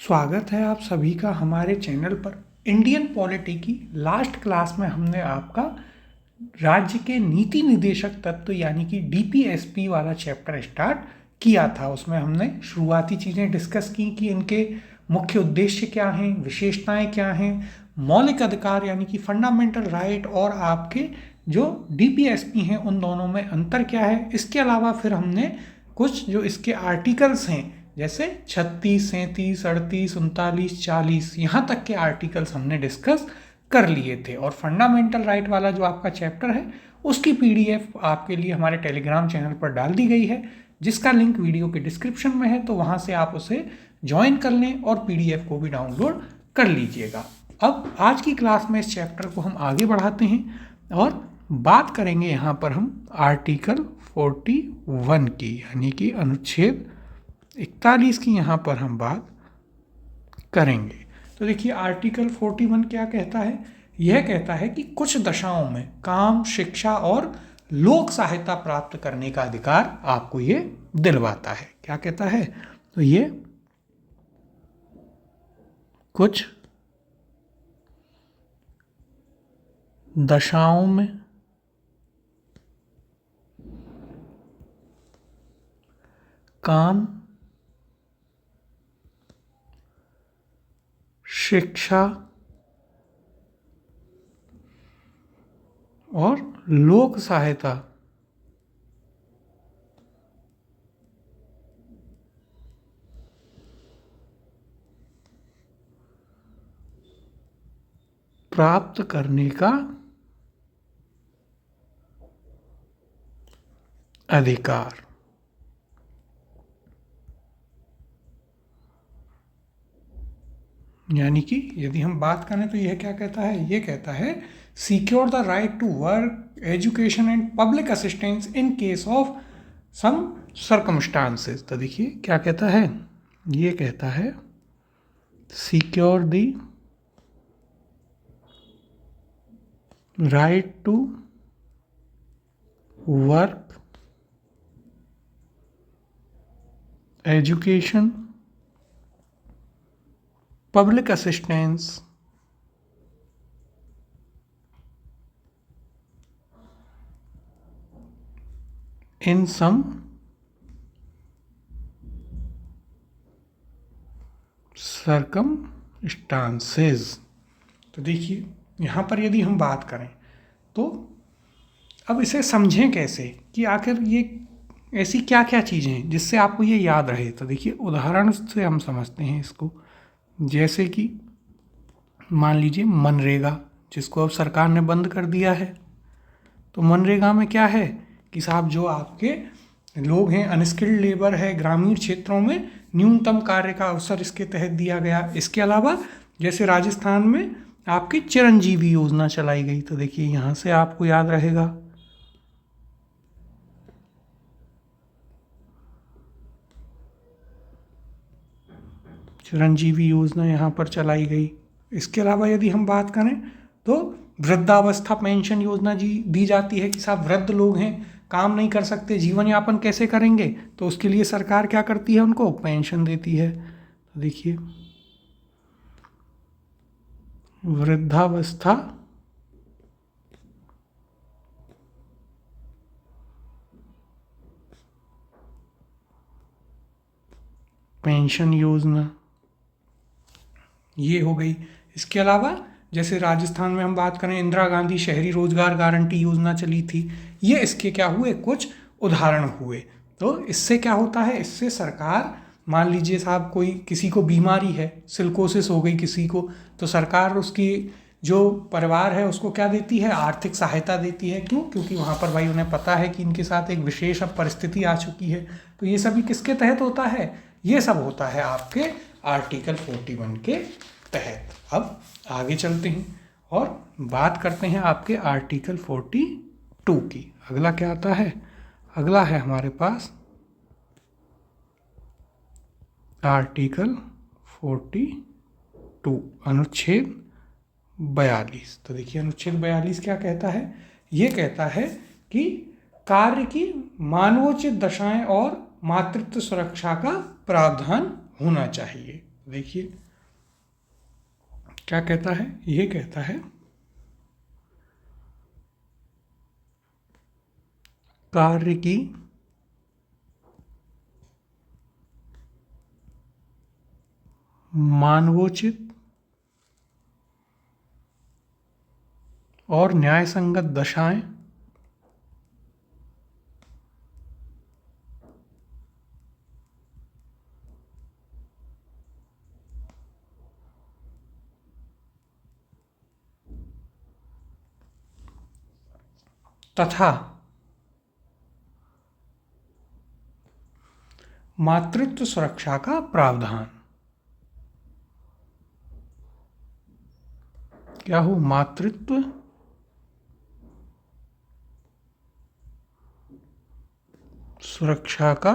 स्वागत है आप सभी का हमारे चैनल पर। इंडियन पॉलिटी की लास्ट क्लास में हमने आपका राज्य के नीति निदेशक तत्व यानी कि डीपीएसपी वाला चैप्टर स्टार्ट किया था। उसमें हमने शुरुआती चीज़ें डिस्कस की कि इनके मुख्य उद्देश्य क्या हैं, विशेषताएं क्या हैं, मौलिक अधिकार यानी कि फंडामेंटल राइट और आपके जो डीपीएसपी हैं उन दोनों में अंतर क्या है। इसके अलावा फिर हमने कुछ जो इसके आर्टिकल्स हैं जैसे 36, 37, 38, 39, 40 यहाँ तक के आर्टिकल्स हमने डिस्कस कर लिए थे। और फंडामेंटल राइट वाला जो आपका चैप्टर है उसकी पीडीएफ आपके लिए हमारे टेलीग्राम चैनल पर डाल दी गई है, जिसका लिंक वीडियो के डिस्क्रिप्शन में है, तो वहाँ से आप उसे ज्वाइन कर लें और पीडीएफ को भी डाउनलोड कर लीजिएगा। अब आज की क्लास में इस चैप्टर को हम आगे बढ़ाते हैं और बात करेंगे यहाँ पर हम आर्टिकल 41 की यानी कि अनुच्छेद 41 की यहाँ पर हम बात करेंगे। तो देखिए आर्टिकल 41 क्या कहता है। यह कहता है कि कुछ दशाओं में काम, शिक्षा और लोक सहायता प्राप्त करने का अधिकार आपको ये दिलवाता है। क्या कहता है? तो ये कुछ दशाओं में काम, शिक्षा और लोक सहायता प्राप्त करने का अधिकार। यानी कि यदि हम बात करें तो यह क्या कहता है? यह कहता है secure the right to work, education and public assistance in case of some circumstances. तो देखिए क्या कहता है? ये कहता है secure the right to work, education, public assistance in some circumstances। तो देखिए यहाँ पर यदि हम बात करें तो अब इसे समझें कैसे कि आखिर ये ऐसी क्या क्या चीज़ें हैं जिससे आपको ये याद रहे। तो देखिए उदाहरण से हम समझते हैं इसको। जैसे कि मान लीजिए मनरेगा, जिसको अब सरकार ने बंद कर दिया है। तो मनरेगा में क्या है कि साहब जो आपके लोग हैं, अनस्किल्ड लेबर है, ग्रामीण क्षेत्रों में न्यूनतम कार्य का अवसर इसके तहत दिया गया। इसके अलावा जैसे राजस्थान में आपकी चिरंजीवी योजना चलाई गई। तो देखिए यहाँ से आपको याद रहेगा चिरंजीवी योजना यहाँ पर चलाई गई। इसके अलावा यदि हम बात करें तो वृद्धावस्था पेंशन योजना जी दी जाती है कि साहब वृद्ध लोग हैं, काम नहीं कर सकते, जीवन यापन कैसे करेंगे, तो उसके लिए सरकार क्या करती है? उनको पेंशन देती है। तो देखिए वृद्धावस्था पेंशन योजना ये हो गई। इसके अलावा जैसे राजस्थान में हम बात करें, इंदिरा गांधी शहरी रोजगार गारंटी योजना चली थी। ये इसके क्या हुए? कुछ उदाहरण हुए। तो इससे क्या होता है? इससे सरकार, मान लीजिए साहब कोई किसी को बीमारी है, सिलिकोसिस हो गई किसी को, तो सरकार उसकी जो परिवार है उसको क्या देती है? आर्थिक सहायता देती है। क्यों? क्योंकि वहाँ पर भाई उन्हें पता है कि इनके साथ एक विशेष अब परिस्थिति आ चुकी है। तो ये सभी किसके तहत होता है? ये सब होता है आपके आर्टिकल 41 के तहत। अब आगे चलते हैं और बात करते हैं आपके आर्टिकल 42 की। अगला क्या आता है? अगला है हमारे पास आर्टिकल 42 अनुच्छेद 42। तो देखिए अनुच्छेद 42 क्या कहता है? ये कहता है कि कार्य की मानवोचित दशाएं और मातृत्व सुरक्षा का प्रावधान होना चाहिए। देखिए क्या कहता है, ये कहता है कार्य की मानवोचित और न्यायसंगत दशाएं तथा मातृत्व सुरक्षा का प्रावधान। क्या हो? मातृत्व सुरक्षा का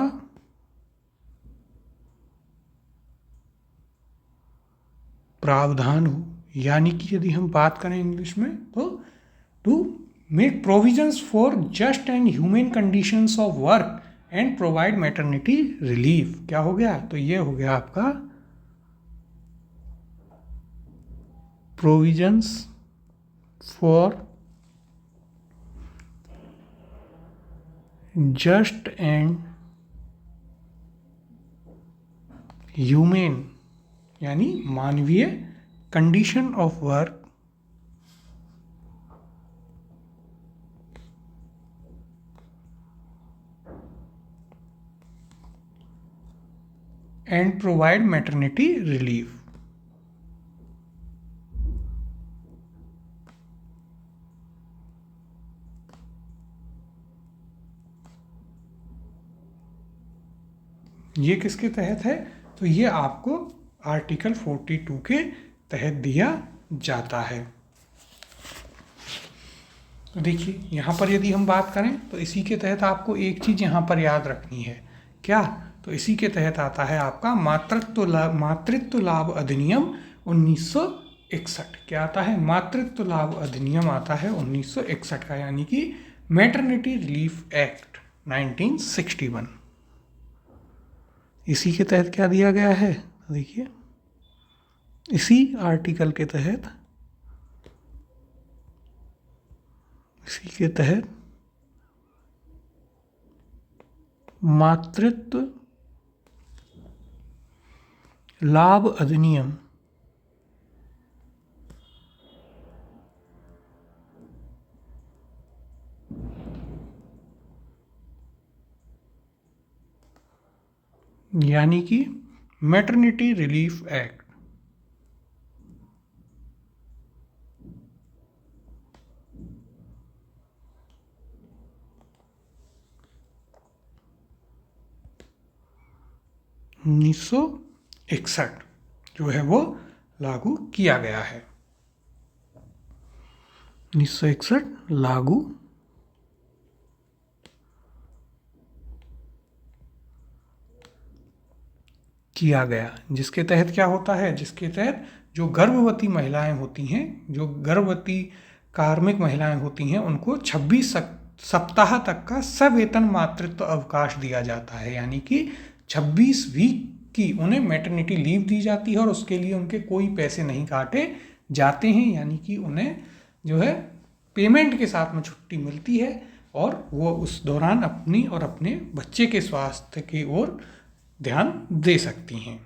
प्रावधान हो, यानी कि यदि हम बात करें इंग्लिश में तो to make provisions for just and human conditions of work and provide maternity relief. क्या हो गया? तो ये हो गया आपका provisions for just and human यानी मानवीय condition of work and provide maternity relief. ये किसके तहत है? तो ये आपको आर्टिकल 42 के तहत दिया जाता है। तो देखिए यहाँ पर यदि हम बात करें तो इसी के तहत आपको एक चीज़ यहाँ पर याद रखनी है। क्या? तो इसी के तहत आता है आपका मातृत्व लाभ अधिनियम 1961। क्या आता है? मातृत्व लाभ अधिनियम आता है 1961 का, यानी कि मैटरनिटी रिलीफ एक्ट 1961। इसी के तहत क्या दिया गया है? देखिए इसी आर्टिकल के तहत, इसी के तहत मातृत्व लाभ अधिनियम यानी कि मैटरनिटी रिलीफ एक्ट उन्नीस सौ 61 जो है वो लागू किया गया है। 1961 लागू किया गया, जिसके तहत क्या होता है? जिसके तहत जो गर्भवती महिलाएं होती हैं, जो गर्भवती कार्मिक महिलाएं होती हैं, उनको 26 सप्ताह तक का सवेतन मातृत्व अवकाश दिया जाता है, यानी कि 26 वीक की उन्हें मैटरनिटी लीव दी जाती है और उसके लिए उनके कोई पैसे नहीं काटे जाते हैं, यानी कि उन्हें जो है पेमेंट के साथ में छुट्टी मिलती है और वो उस दौरान अपनी और अपने बच्चे के स्वास्थ्य की ओर ध्यान दे सकती हैं।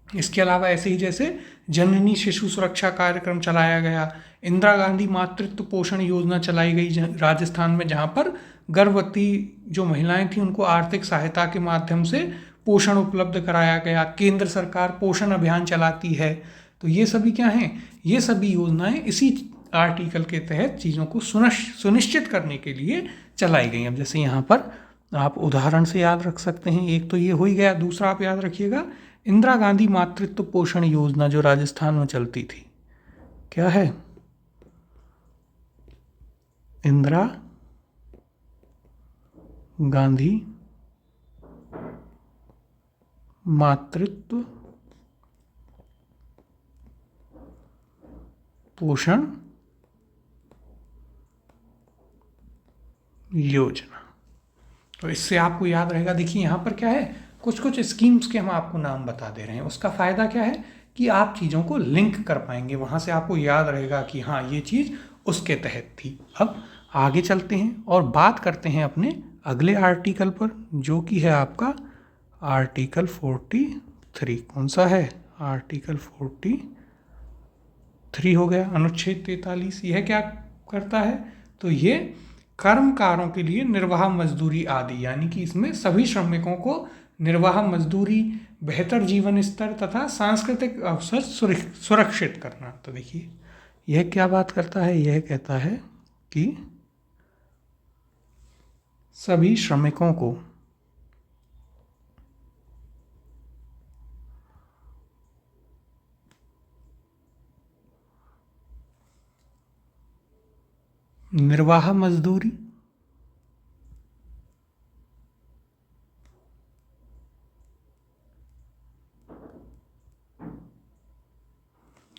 इसके अलावा ऐसे ही जैसे जननी शिशु सुरक्षा कार्यक्रम चलाया गया, इंदिरा गांधी मातृत्व पोषण योजना चलाई गई राजस्थान में, जहाँ पर गर्भवती जो महिलाएं थीं उनको आर्थिक सहायता के माध्यम से पोषण उपलब्ध कराया गया। केंद्र सरकार पोषण अभियान चलाती है। तो ये सभी क्या हैं? ये सभी योजनाएं इसी आर्टिकल के तहत चीज़ों को सुनिश्चित करने के लिए चलाई गई। अब जैसे यहाँ पर आप उदाहरण से याद रख सकते हैं, एक तो ये हो ही गया, दूसरा आप याद रखिएगा इंदिरा गांधी मातृत्व पोषण योजना जो राजस्थान में चलती थी, क्या है? इंदिरा गांधी मातृत्व पोषण योजना। तो इससे आपको याद रहेगा, देखिए यहाँ पर क्या है, कुछ कुछ स्कीम्स के हम आपको नाम बता दे रहे हैं। उसका फ़ायदा क्या है कि आप चीज़ों को लिंक कर पाएंगे, वहाँ से आपको याद रहेगा कि हाँ ये चीज़ उसके तहत थी। अब आगे चलते हैं और बात करते हैं अपने अगले आर्टिकल पर, जो कि है आपका आर्टिकल 43। कौन सा है? आर्टिकल 43 हो गया, अनुच्छेद 43। यह क्या करता है? तो ये कर्मकारों के लिए निर्वाह मजदूरी आदि, यानी कि इसमें सभी श्रमिकों को निर्वाह मजदूरी, बेहतर जीवन स्तर तथा सांस्कृतिक अवसर सुरक्षित करना। तो देखिए यह क्या बात करता है? यह कहता है कि सभी श्रमिकों को निर्वाह मजदूरी,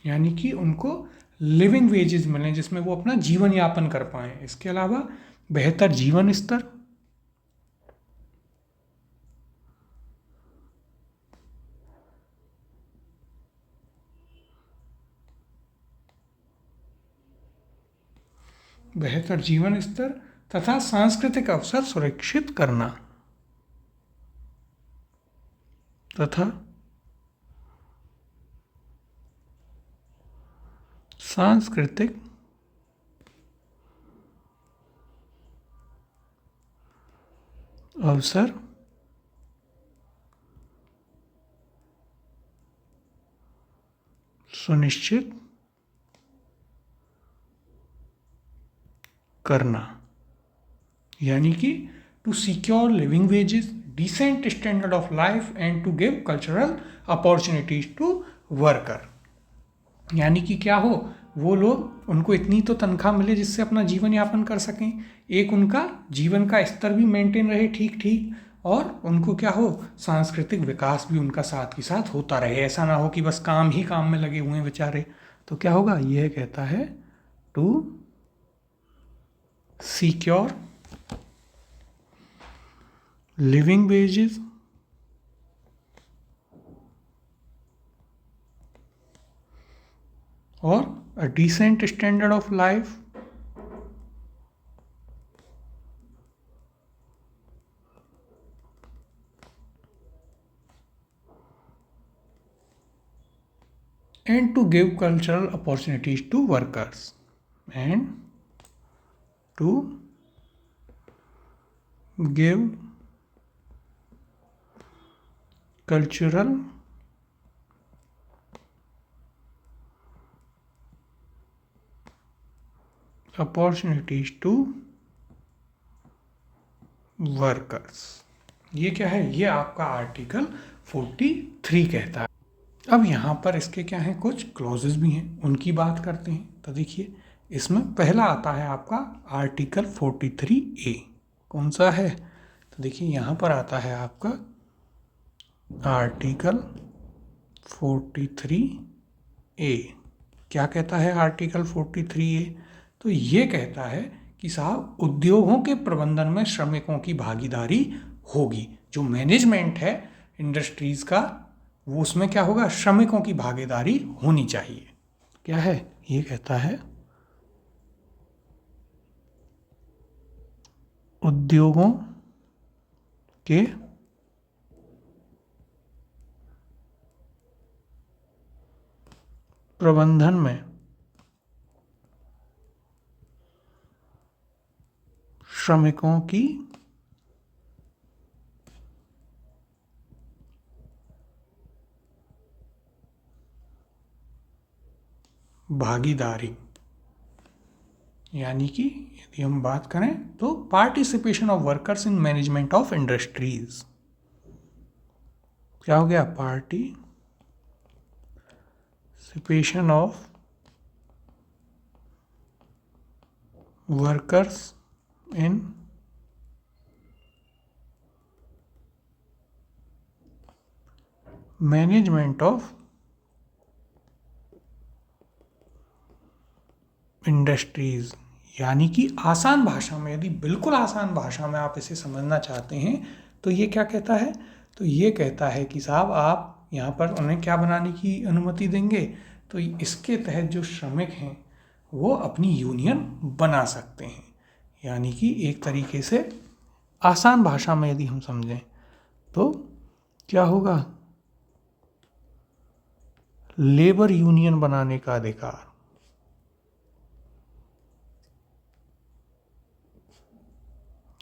यानी कि उनको लिविंग वेजेस मिलें जिसमें वो अपना जीवन यापन कर पाएँ। इसके अलावा बेहतर जीवन स्तर, बेहतर जीवन स्तर तथा सांस्कृतिक अवसर सुरक्षित करना, तथा सांस्कृतिक अवसर सुनिश्चित करना, यानी कि to secure living wages, decent standard of life and to give cultural opportunities to worker. यानी कि क्या हो, वो लोग, उनको इतनी तो तनख्वाह मिले जिससे अपना जीवन यापन कर सकें, एक उनका जीवन का स्तर भी मेंटेन रहे ठीक ठीक, और उनको क्या हो, सांस्कृतिक विकास भी उनका साथ के साथ होता रहे। ऐसा ना हो कि बस काम ही काम में लगे हुए हैं बेचारे। तो क्या होगा? यह कहता है टू सिक्योर लिविंग वेजेस और a decent standard of life and to give cultural opportunities to workers, and to give cultural opportunities to workers. ये क्या है? ये आपका आर्टिकल 43 कहता है। अब यहाँ पर इसके क्या हैं, कुछ क्लॉजेस भी हैं, उनकी बात करते हैं। तो देखिए इसमें पहला आता है आपका आर्टिकल 43A। कौन सा है? तो देखिए यहाँ पर आता है आपका आर्टिकल 43A। क्या कहता है आर्टिकल 43A? तो ये कहता है कि साहब उद्योगों के प्रबंधन में श्रमिकों की भागीदारी होगी। जो मैनेजमेंट है इंडस्ट्रीज़ का, वो उसमें क्या होगा, श्रमिकों की भागीदारी होनी चाहिए। क्या है? ये कहता है उद्योगों के प्रबंधन में श्रमिकों की भागीदारी, यानी कि यदि हम बात करें तो participation of workers in management of industries. क्या हो गया? Participation of workers in management of industries. यानी कि आसान भाषा में, यदि बिल्कुल आसान भाषा में आप इसे समझना चाहते हैं तो ये क्या कहता है? तो ये कहता है कि साहब आप यहाँ पर उन्हें क्या बनाने की अनुमति देंगे, तो इसके तहत जो श्रमिक हैं वो अपनी यूनियन बना सकते हैं। यानी कि एक तरीके से आसान भाषा में यदि हम समझें तो क्या होगा, लेबर यूनियन बनाने का अधिकार।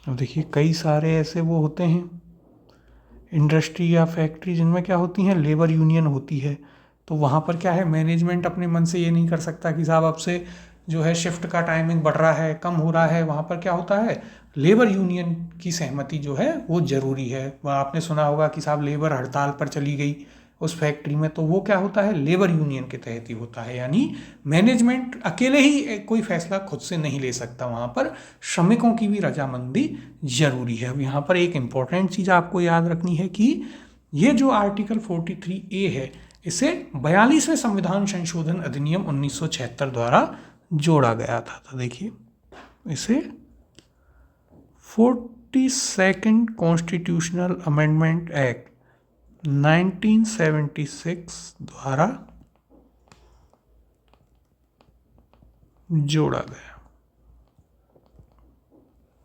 अब देखिए कई सारे ऐसे वो होते हैं इंडस्ट्री या फैक्ट्री जिनमें क्या होती हैं, लेबर यूनियन होती है। तो वहाँ पर क्या है, मैनेजमेंट अपने मन से ये नहीं कर सकता कि साहब अब से जो है शिफ्ट का टाइमिंग बढ़ रहा है, कम हो रहा है। वहाँ पर क्या होता है, लेबर यूनियन की सहमति जो है वो ज़रूरी है। वह आपने सुना होगा कि साहब लेबर हड़ताल पर चली गई उस फैक्ट्री में, तो वो क्या होता है, लेबर यूनियन के तहत ही होता है। यानी मैनेजमेंट अकेले ही कोई फैसला खुद से नहीं ले सकता, वहाँ पर श्रमिकों की भी रजामंदी जरूरी है। अब यहाँ पर एक इम्पॉर्टेंट चीज़ आपको याद रखनी है कि ये जो आर्टिकल 43A है, इसे 42वें संविधान संशोधन अधिनियम 1976 द्वारा जोड़ा गया था। तो देखिए इसे 42nd कॉन्स्टिट्यूशनल अमेंडमेंट एक्ट 1976 द्वारा जोड़ा गया।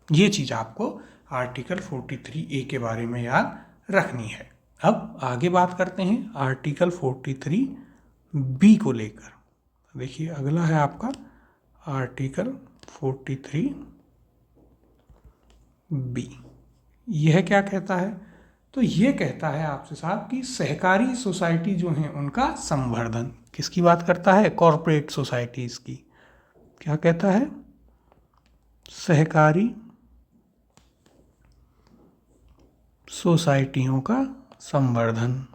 ये चीज़ आपको आर्टिकल 43A के बारे में याद रखनी है। अब आगे बात करते हैं आर्टिकल 43B को लेकर। देखिए अगला है आपका आर्टिकल 43B। यह क्या कहता है, तो ये कहता है आपसे साहब कि सहकारी सोसाइटी जो हैं उनका संवर्धन। किसकी बात करता है, कॉरपोरेट सोसाइटीज़ की। क्या कहता है, सहकारी सोसाइटियों का संवर्धन।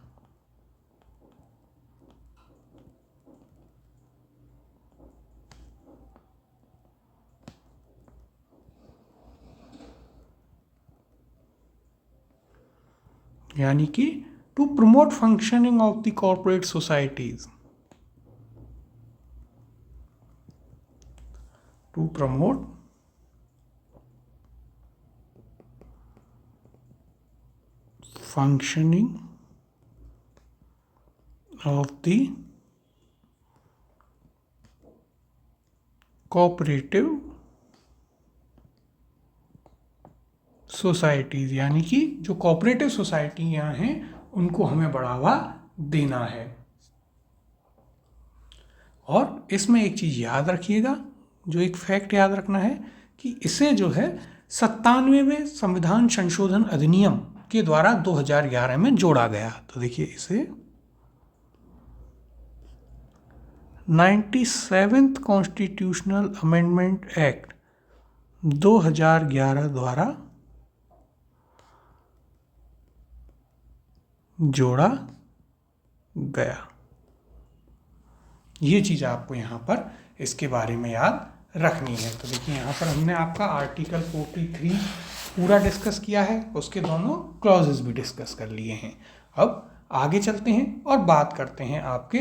यानी कि to promote functioning of the corporate societies, to promote functioning of the cooperative societies. यानी कि जो कोऑपरेटिव सोसाइटियाँ हैं उनको हमें बढ़ावा देना है। और इसमें एक चीज़ याद रखिएगा, जो एक फैक्ट याद रखना है कि इसे जो है 97वें संविधान संशोधन अधिनियम के द्वारा 2011 में जोड़ा गया। तो देखिए इसे 97th कॉन्स्टिट्यूशनल अमेंडमेंट एक्ट 2011 द्वारा जोड़ा गया। ये चीज़ आपको यहाँ पर इसके बारे में याद रखनी है। तो देखिए यहाँ पर हमने आपका आर्टिकल 43 पूरा डिस्कस किया है, उसके दोनों क्लॉजेस भी डिस्कस कर लिए हैं। अब आगे चलते हैं और बात करते हैं आपके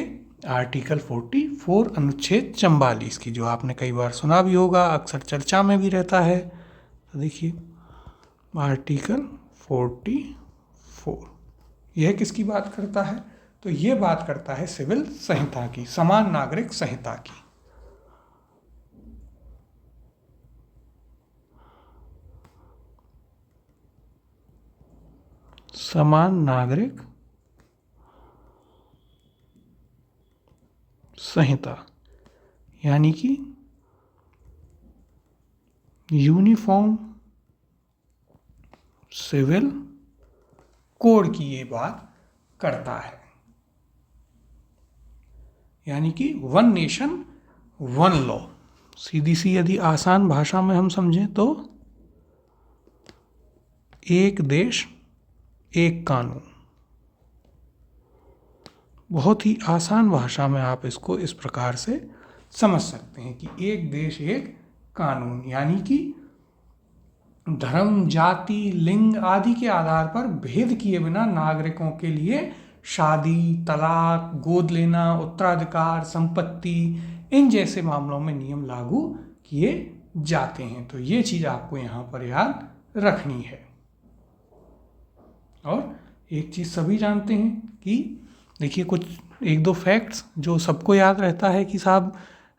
आर्टिकल 44 अनुच्छेद 44 की, जो आपने कई बार सुना भी होगा, अक्सर चर्चा में भी रहता है। तो देखिए आर्टिकल 44 यह किसकी बात करता है, तो ये बात करता है सिविल संहिता की, समान नागरिक संहिता की। समान नागरिक संहिता यानी कि यूनिफॉर्म सिविल कोड की ये बात करता है। यानी कि वन नेशन वन लॉ। सीधी सी यदि आसान भाषा में हम समझें तो एक देश एक कानून। बहुत ही आसान भाषा में आप इसको इस प्रकार से समझ सकते हैं कि एक देश एक कानून, यानी कि धर्म, जाति, लिंग आदि के आधार पर भेद किए बिना नागरिकों के लिए शादी, तलाक, गोद लेना, उत्तराधिकार, संपत्ति, इन जैसे मामलों में नियम लागू किए जाते हैं। तो ये चीज़ आपको यहाँ पर याद रखनी है। और एक चीज़ सभी जानते हैं कि देखिए कुछ एक दो फैक्ट्स जो सबको याद रहता है कि साहब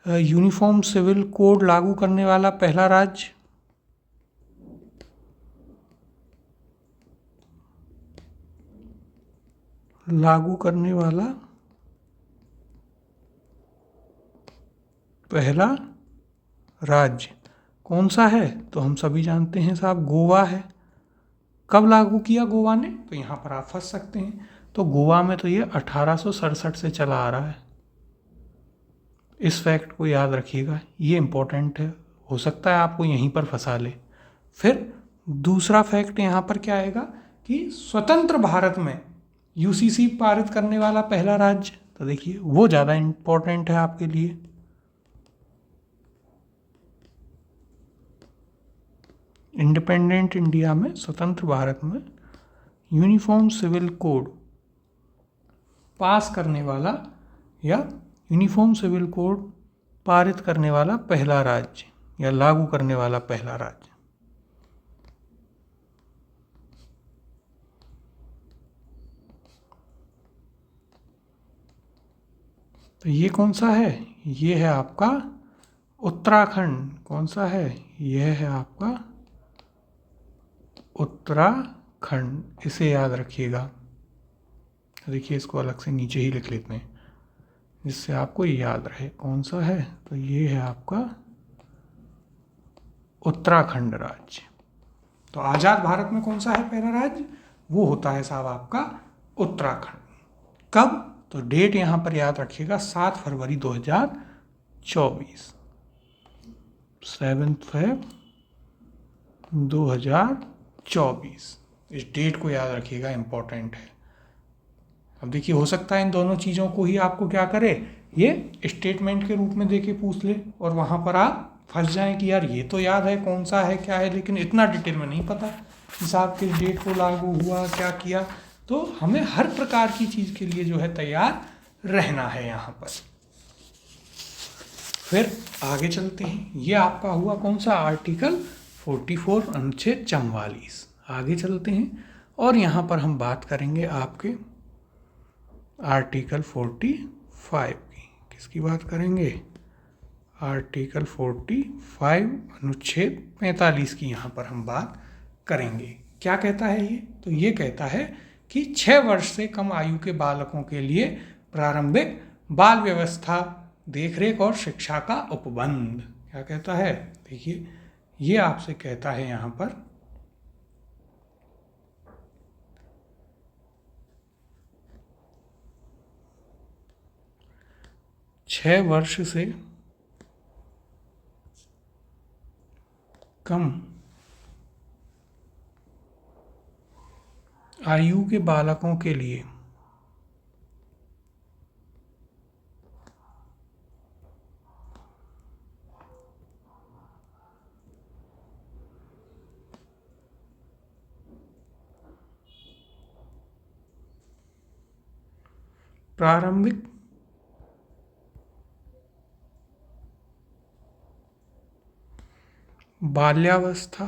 यूनिफॉर्म सिविल कोड लागू करने वाला पहला राज्य, लागू करने वाला पहला राज्य कौन सा है? तो हम सभी जानते हैं साहब, गोवा है। कब लागू किया गोवा ने? तो यहाँ पर आप फंस सकते हैं। तो गोवा में तो ये 1867 से चला आ रहा है। इस फैक्ट को याद रखिएगा, ये इंपॉर्टेंट है, हो सकता है आपको यहीं पर फंसा ले। फिर दूसरा फैक्ट यहाँ पर क्या आएगा कि स्वतंत्र भारत में यूसीसी पारित करने वाला पहला राज्य, तो देखिए वो ज़्यादा इंपॉर्टेंट है आपके लिए। इंडिपेंडेंट इंडिया में, स्वतंत्र भारत में यूनिफॉर्म सिविल कोड पास करने वाला या यूनिफॉर्म सिविल कोड पारित करने वाला पहला राज्य या लागू करने वाला पहला राज्य। तो ये कौन सा है? ये है आपका उत्तराखंड। कौन सा है? यह है आपका उत्तराखंड। इसे याद रखिएगा। देखिए इसको अलग से नीचे ही लिख लेते हैं जिससे आपको याद रहे कौन सा है। तो ये है आपका उत्तराखंड राज्य। तो आज़ाद भारत में कौन सा है पहला राज्य? वो होता है साहब आपका उत्तराखंड। कब? तो डेट यहाँ पर याद रखिएगा, 7 फरवरी 2024, 7 फरवरी 2024। इस डेट को याद रखिएगा, इंपॉर्टेंट है। अब देखिए हो सकता है इन दोनों चीज़ों को ही आपको क्या करे, ये स्टेटमेंट के रूप में देके पूछ ले और वहाँ पर आप फंस जाएं कि यार ये तो याद है कौन सा है क्या है, लेकिन इतना डिटेल में नहीं पता कि साहब किस डेट को लागू हुआ, क्या किया। तो हमें हर प्रकार की चीज़ के लिए जो है तैयार रहना है यहाँ पर। फिर आगे चलते हैं। ये आपका हुआ कौन सा? आर्टिकल 44 अनुच्छेद 44। आगे चलते हैं और यहाँ पर हम बात करेंगे आपके आर्टिकल 45 की। किसकी बात करेंगे? आर्टिकल 45 अनुच्छेद 45 की यहाँ पर हम बात करेंगे। क्या कहता है ये? तो ये कहता है कि 6 वर्ष से कम आयु के बालकों के लिए प्रारंभिक बाल व्यवस्था, देखरेख और शिक्षा का उपबंध। क्या कहता है? देखिए ये आपसे कहता है यहाँ पर 6 वर्ष से कम आयु के बालकों के लिए प्रारंभिक बाल्यावस्था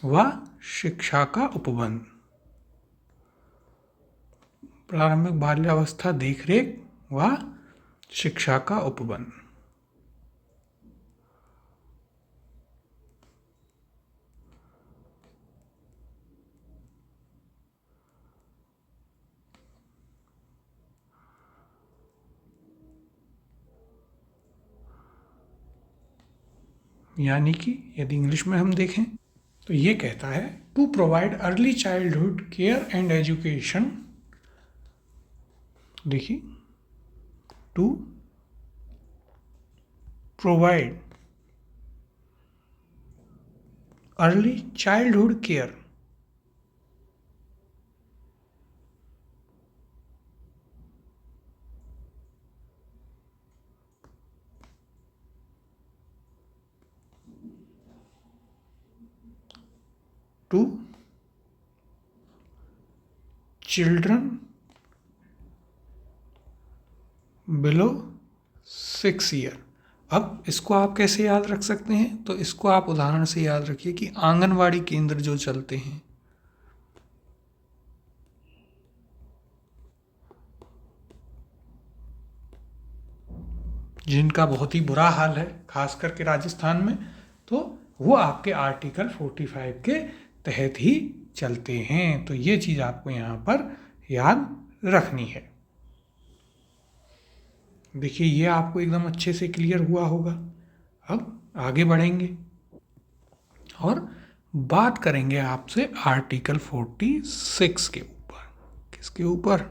व शिक्षा का उपबंध। प्रारंभिक बाल्यावस्था, देखरेख व शिक्षा का उपबंध। यानी कि यदि इंग्लिश में हम देखें तो ये कहता है to provide early childhood care and education. देखिए to provide early childhood care to children below 6 year अब इसको आप कैसे याद रख सकते हैं? तो इसको आप उदाहरण से याद रखिए कि आंगनवाड़ी केंद्र जो चलते हैं, जिनका बहुत ही बुरा हाल है खास करके राजस्थान में, तो वो आपके आर्टिकल 45 के तहत ही चलते हैं। तो ये चीज़ आपको यहाँ पर याद रखनी है। देखिए ये आपको एकदम अच्छे से क्लियर हुआ होगा। अब आगे बढ़ेंगे और बात करेंगे आपसे आर्टिकल 46 के ऊपर। किसके ऊपर?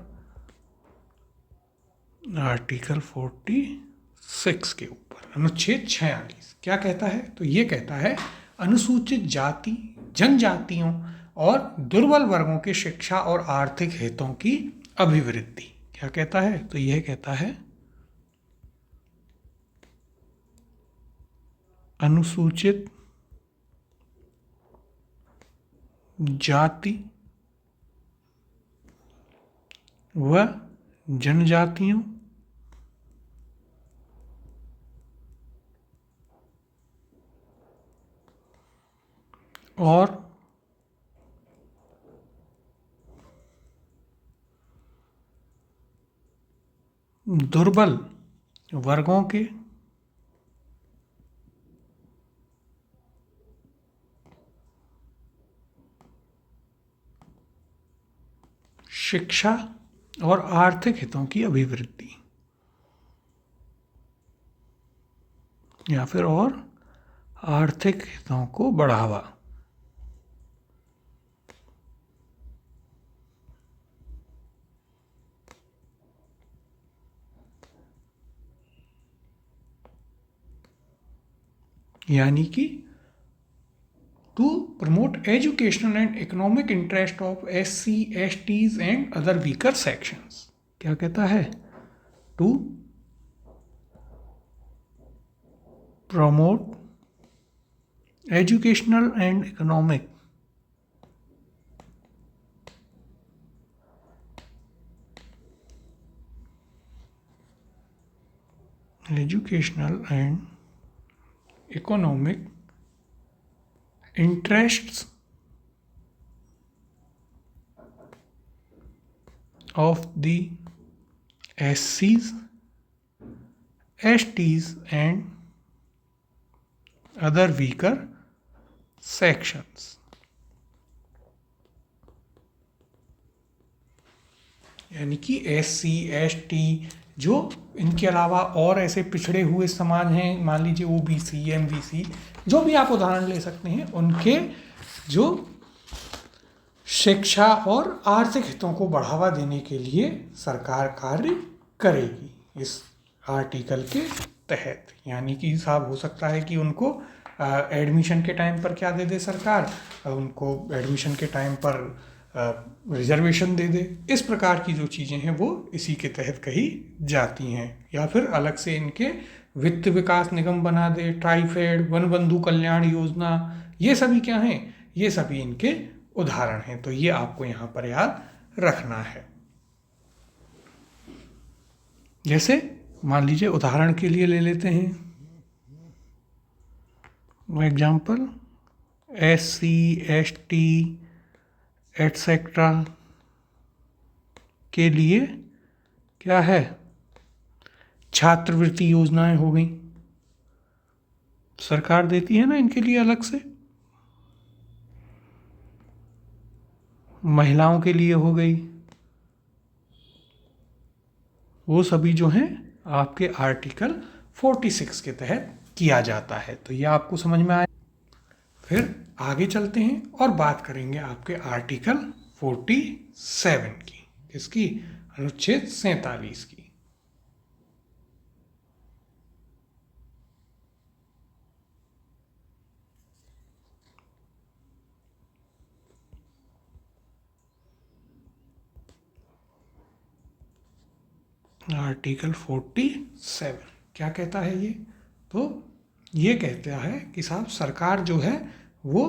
आर्टिकल 46 के ऊपर, अनुच्छेद 46 क्या कहता है? तो ये कहता है अनुसूचित जाति, जनजातियों और दुर्बल वर्गों के शिक्षा और आर्थिक हितों की अभिवृद्धि। क्या कहता है? तो यह कहता है अनुसूचित जाति व जनजातियों और दुर्बल वर्गों के शिक्षा और आर्थिक हितों की अभिवृद्धि, या फिर और आर्थिक हितों को बढ़ावा। यानी कि to promote educational and economic interest of SC, STs and other weaker sections. क्या कहता है? To promote educational and economic interests of the SCs, STs and other weaker sections। यानी कि SC, ST जो इनके अलावा और ऐसे पिछड़े हुए समाज हैं, मान लीजिए OBC, MBC, जो भी आप उदाहरण ले सकते हैं, उनके जो शिक्षा और आर्थिक हितों को बढ़ावा देने के लिए सरकार कार्य करेगी इस आर्टिकल के तहत। यानी कि साहब हो सकता है कि उनको एडमिशन के टाइम पर क्या दे दे सरकार, उनको एडमिशन के टाइम पर रिजर्वेशन दे दे। इस प्रकार की जो चीज़ें हैं वो इसी के तहत कही जाती हैं। या फिर अलग से इनके वित्त विकास निगम बना दे, ट्राइफेड, वन बंधु कल्याण योजना, ये सभी क्या हैं? ये सभी इनके उदाहरण हैं। तो ये आपको यहाँ पर याद रखना है। जैसे मान लीजिए उदाहरण के लिए ले लेते हैं एग्जाम्पल, SC, ST एटसेट्रा के लिए क्या है? छात्रवृत्ति योजनाएं हो गई, सरकार देती है ना इनके लिए अलग से। महिलाओं के लिए हो गई, वो सभी जो हैं आपके आर्टिकल 46 के तहत किया जाता है। तो ये आपको समझ में आया। फिर आगे चलते हैं और बात करेंगे आपके आर्टिकल 47 की। किसकी? अनुच्छेद 47 की। आर्टिकल 47 क्या कहता है ये? तो ये कहता है कि साहब सरकार जो है वो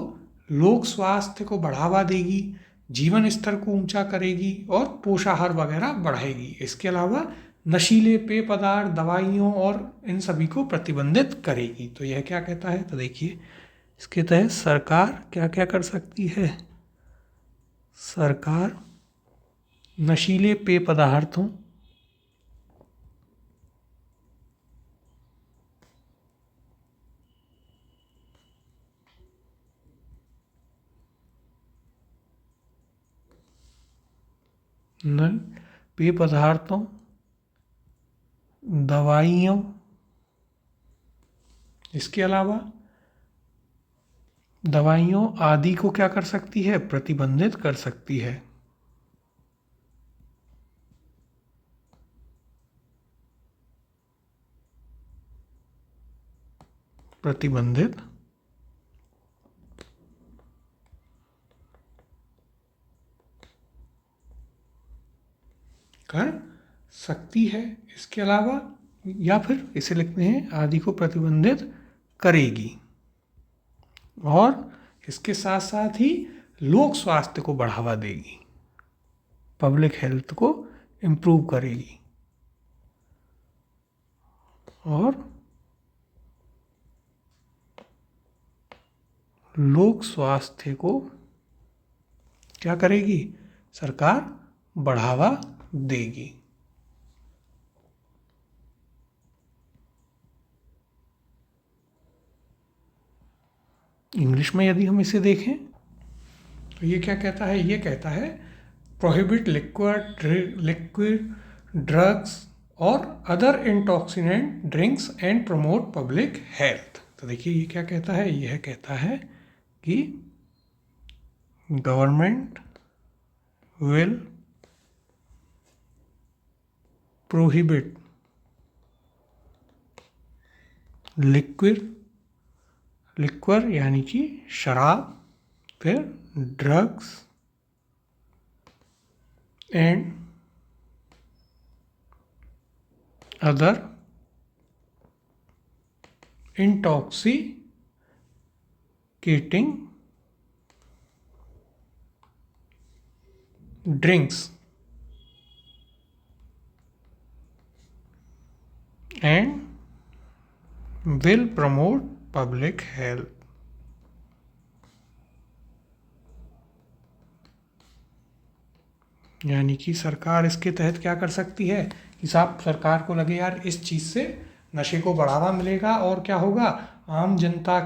लोक स्वास्थ्य को बढ़ावा देगी, जीवन स्तर को ऊंचा करेगी और पोषाहार वगैरह बढ़ाएगी। इसके अलावा नशीले पेय पदार्थ, दवाइयों और इन सभी को प्रतिबंधित करेगी। तो यह क्या कहता है, तो देखिए इसके तहत सरकार क्या क्या कर सकती है। सरकार नशीले पेय पदार्थों, पेय पदार्थों, दवाइयों, इसके अलावा दवाइयों आदि को क्या कर सकती है, प्रतिबंधित कर सकती है। प्रतिबंधित कर सकती है। इसके अलावा या फिर इसे लिखते हैं आदि को प्रतिबंधित करेगी। और इसके साथ साथ ही लोक स्वास्थ्य को बढ़ावा देगी, पब्लिक हेल्थ को इम्प्रूव करेगी और लोक स्वास्थ्य को क्या करेगी, सरकार बढ़ावा देगी। इंग्लिश में यदि हम इसे देखें तो ये क्या कहता है, ये कहता है प्रोहिबिट लिक्विड ड्रग्स और other intoxicant drinks and promote public health. तो देखिए ये क्या कहता है, यह कहता है कि गवर्नमेंट विल प्रोहिबिट लिक्वर यानी कि शराब, फिर drugs and other intoxicating drinks and will promote public health। यानी कि सरकार इसके तहत क्या कर सकती है कि साहब सरकार को लगे यार इस चीज़ से नशे को बढ़ावा मिलेगा और क्या होगा, आम जनता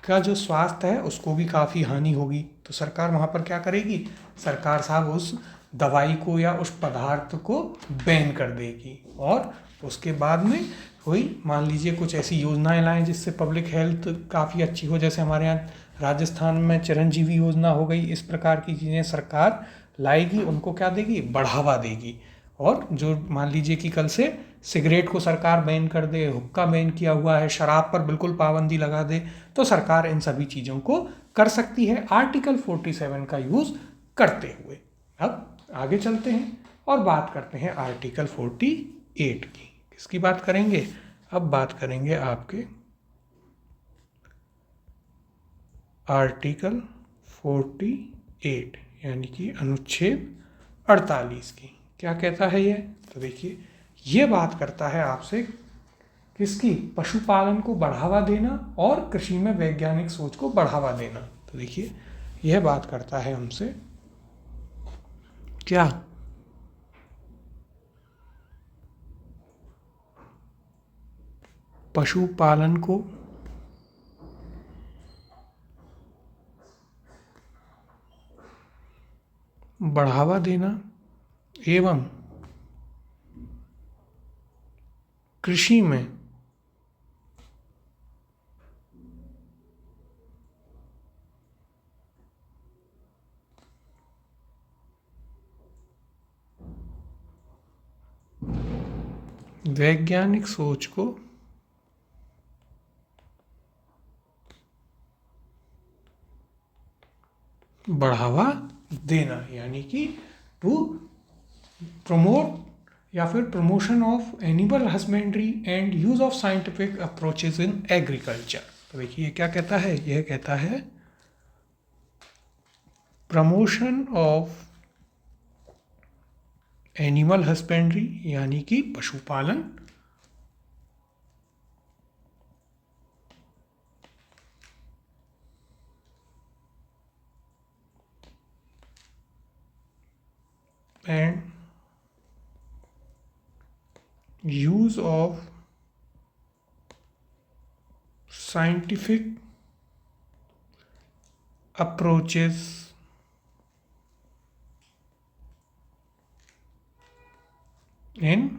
का जो स्वास्थ्य है उसको भी काफ़ी हानि होगी। तो सरकार वहाँ पर क्या करेगी, सरकार साहब उस दवाई को या उस पदार्थ को बैन कर देगी और उसके बाद में कोई मान लीजिए कुछ ऐसी योजनाएं लाएं जिससे पब्लिक हेल्थ काफ़ी अच्छी हो। जैसे हमारे यहाँ राजस्थान में चिरंजीवी योजना हो गई, इस प्रकार की चीज़ें सरकार लाएगी, उनको क्या देगी, बढ़ावा देगी। और जो मान लीजिए कि कल से सिगरेट को सरकार बैन कर दे, हुक्का बैन किया हुआ है, शराब पर बिल्कुल पाबंदी लगा दे, तो सरकार इन सभी चीज़ों को कर सकती है आर्टिकल 47 का यूज़ करते हुए। अब आगे चलते हैं और बात करते हैं आर्टिकल 48 की। किसकी बात करेंगे, अब बात करेंगे आपके आर्टिकल 48 यानी कि अनुच्छेद 48 की। क्या कहता है ये, तो देखिए ये बात करता है आपसे किसकी, पशुपालन को बढ़ावा देना और कृषि में वैज्ञानिक सोच को बढ़ावा देना। तो देखिए यह बात करता है हमसे क्या, पशुपालन को बढ़ावा देना एवं कृषि में वैज्ञानिक सोच को बढ़ावा देना, यानी कि टू प्रमोट या फिर promotion of animal husbandry and use of scientific approaches in agriculture. तो देखिए क्या कहता है, यह कहता है प्रमोशन ऑफ एनिमल हस्बेंड्री यानी कि पशुपालन, and use of scientific approaches in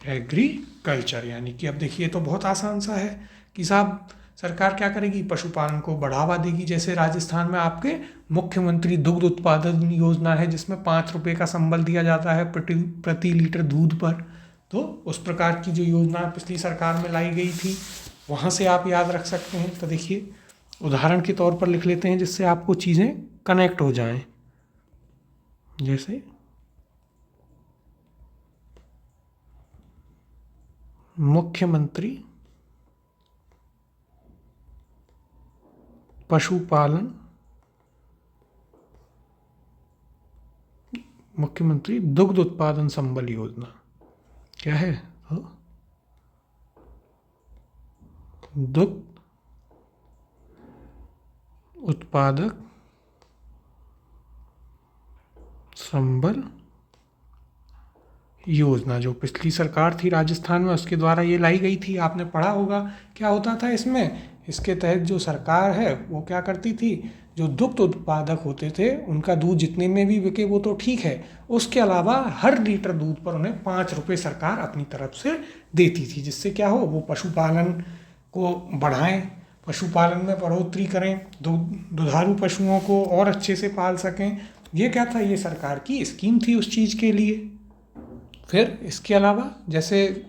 agriculture. यानी कि अब देखिए तो बहुत आसान सा है कि साहब सरकार क्या करेगी, पशुपालन को बढ़ावा देगी। जैसे राजस्थान में आपके मुख्यमंत्री दुग्ध उत्पादन योजना है, जिसमें 5 रुपये का संबल दिया जाता है प्रति लीटर दूध पर। तो उस प्रकार की जो योजना पिछली सरकार में लाई गई थी, वहाँ से आप याद रख सकते हैं। तो देखिए उदाहरण के तौर पर लिख लेते हैं जिससे आपको चीज़ें कनेक्ट हो जाएं। जैसे मुख्यमंत्री पशुपालन, मुख्यमंत्री दुग्ध उत्पादन संबल योजना क्या है, दुग्ध उत्पादक संबल योजना, जो पिछली सरकार थी राजस्थान में उसके द्वारा ये लाई गई थी। आपने पढ़ा होगा क्या होता था इसमें। इसके तहत जो सरकार है वो क्या करती थी, जो दुग्ध उत्पादक होते थे उनका दूध जितने में भी बिके वो तो ठीक है, उसके अलावा हर लीटर दूध पर उन्हें 5 रुपये सरकार अपनी तरफ से देती थी, जिससे क्या हो, वो पशुपालन को बढ़ाएं, पशुपालन में बढ़ोतरी करें, दुधारू पशुओं को और अच्छे से पाल सकें। ये क्या था, ये सरकार की स्कीम थी उस चीज़ के लिए। फिर इसके अलावा जैसे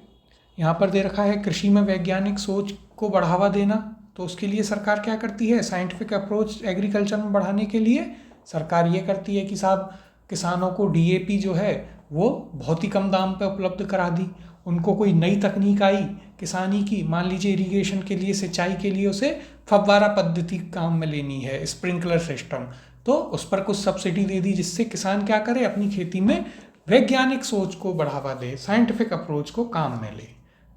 यहाँ पर दे रखा है कृषि में वैज्ञानिक सोच को बढ़ावा देना, तो उसके लिए सरकार क्या करती है, साइंटिफिक अप्रोच एग्रीकल्चर में बढ़ाने के लिए सरकार ये करती है कि साहब किसानों को डीएपी जो है वो बहुत ही कम दाम पे उपलब्ध करा दी। उनको कोई नई तकनीक आई किसानी की, मान लीजिए इरिगेशन के लिए, सिंचाई के लिए उसे फव्वारा पद्धति काम में लेनी है, स्प्रिंकलर सिस्टम, तो उस पर कुछ सब्सिडी दे दी, जिससे किसान क्या करे, अपनी खेती में वैज्ञानिक सोच को बढ़ावा दे, साइंटिफिक अप्रोच को काम में ले।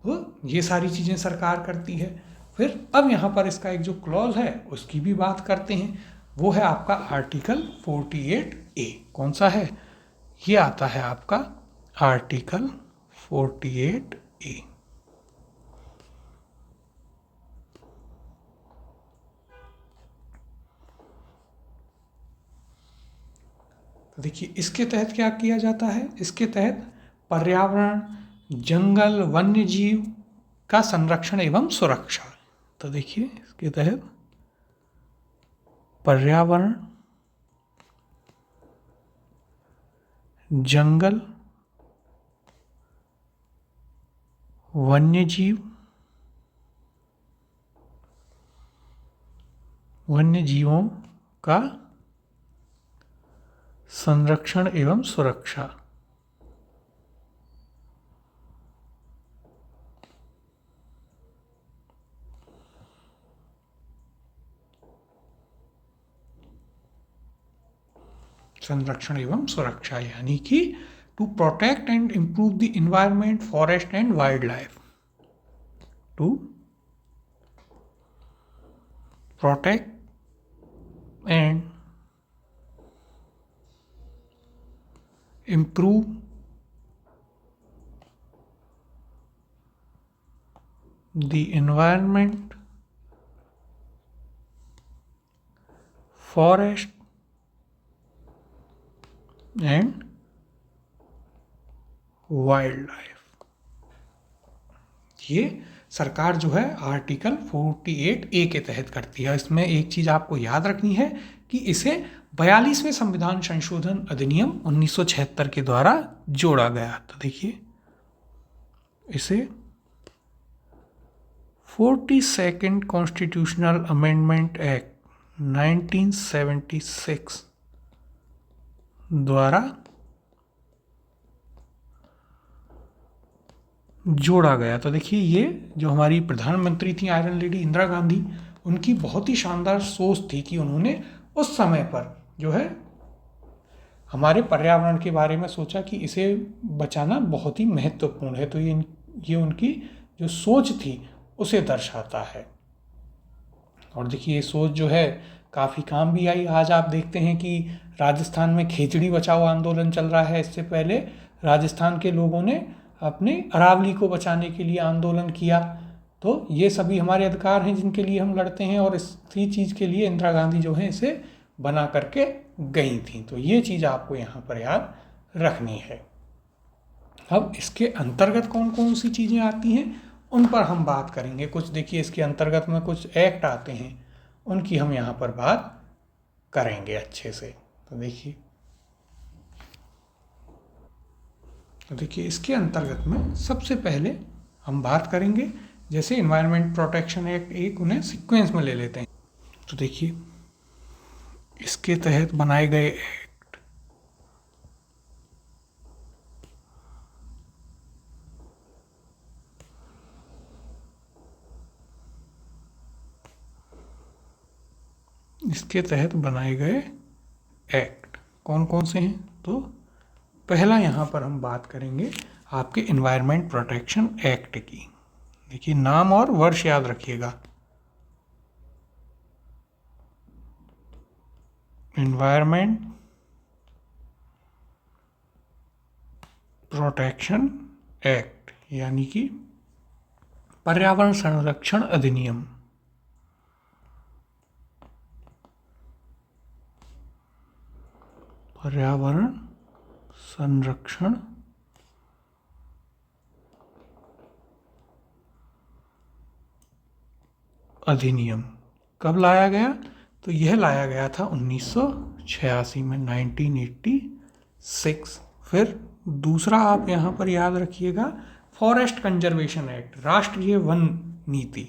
तो ये सारी चीज़ें सरकार करती है। फिर अब यहाँ पर इसका एक जो क्लॉज है उसकी भी बात करते हैं, वो है आपका आर्टिकल 48A। कौन सा है, ये आता है आपका आर्टिकल 48A। तो देखिए इसके तहत क्या किया जाता है, इसके तहत पर्यावरण, जंगल, वन्य जीव का संरक्षण एवं सुरक्षा। तो देखिए इसके तहत पर्यावरण, जंगल, वन्य जीव, वन्य जीवों का संरक्षण एवं सुरक्षा। संरक्षण एवं सुरक्षा यानी कि to protect and improve the environment, forest and wildlife, to protect and improve the environment, forest and wildlife. ये सरकार जो है आर्टिकल 48A के तहत करती है। इसमें एक चीज़ आपको याद रखनी है कि इसे 42वें संविधान संशोधन अधिनियम 1976 के द्वारा जोड़ा गया। तो देखिए इसे 42nd कॉन्स्टिट्यूशनल अमेंडमेंट एक्ट 1976 द्वारा जोड़ा गया। तो देखिए ये जो हमारी प्रधानमंत्री थी आयरन लेडी इंदिरा गांधी, उनकी बहुत ही शानदार सोच थी कि उन्होंने उस समय पर जो है हमारे पर्यावरण के बारे में सोचा कि इसे बचाना बहुत ही महत्वपूर्ण है। तो ये उनकी जो सोच थी उसे दर्शाता है। और देखिए ये सोच जो है काफ़ी काम भी आई। आज आप देखते हैं कि राजस्थान में खेजड़ी बचाओ आंदोलन चल रहा है। इससे पहले राजस्थान के लोगों ने अपने अरावली को बचाने के लिए आंदोलन किया। तो ये सभी हमारे अधिकार हैं जिनके लिए हम लड़ते हैं, और इसी चीज़ के लिए इंदिरा गांधी जो है इसे बना करके गई थी। तो ये चीज़ आपको यहाँ पर याद रखनी है। अब इसके अंतर्गत कौन कौन सी चीज़ें आती हैं उन पर हम बात करेंगे। कुछ देखिए इसके अंतर्गत में कुछ एक्ट आते हैं, उनकी हम यहाँ पर बात करेंगे अच्छे से। तो देखिए इसके अंतर्गत में सबसे पहले हम बात करेंगे, जैसे इन्वायरमेंट प्रोटेक्शन एक्ट, एक उन्हें सीक्वेंस में ले लेते हैं। तो देखिए इसके तहत बनाए गए एक्ट, इसके तहत बनाए गए एक्ट कौन कौन से हैं। तो पहला यहाँ पर हम बात करेंगे आपके इन्वायरमेंट प्रोटेक्शन एक्ट की। देखिए नाम और वर्ष याद रखिएगा। इन्वायरमेंट प्रोटेक्शन एक्ट यानी कि पर्यावरण संरक्षण अधिनियम। पर्यावरण संरक्षण अधिनियम कब लाया गया? तो यह लाया गया था 1986 में, 1986। फिर दूसरा आप यहाँ पर याद रखिएगा फॉरेस्ट कंजर्वेशन एक्ट, राष्ट्रीय वन नीति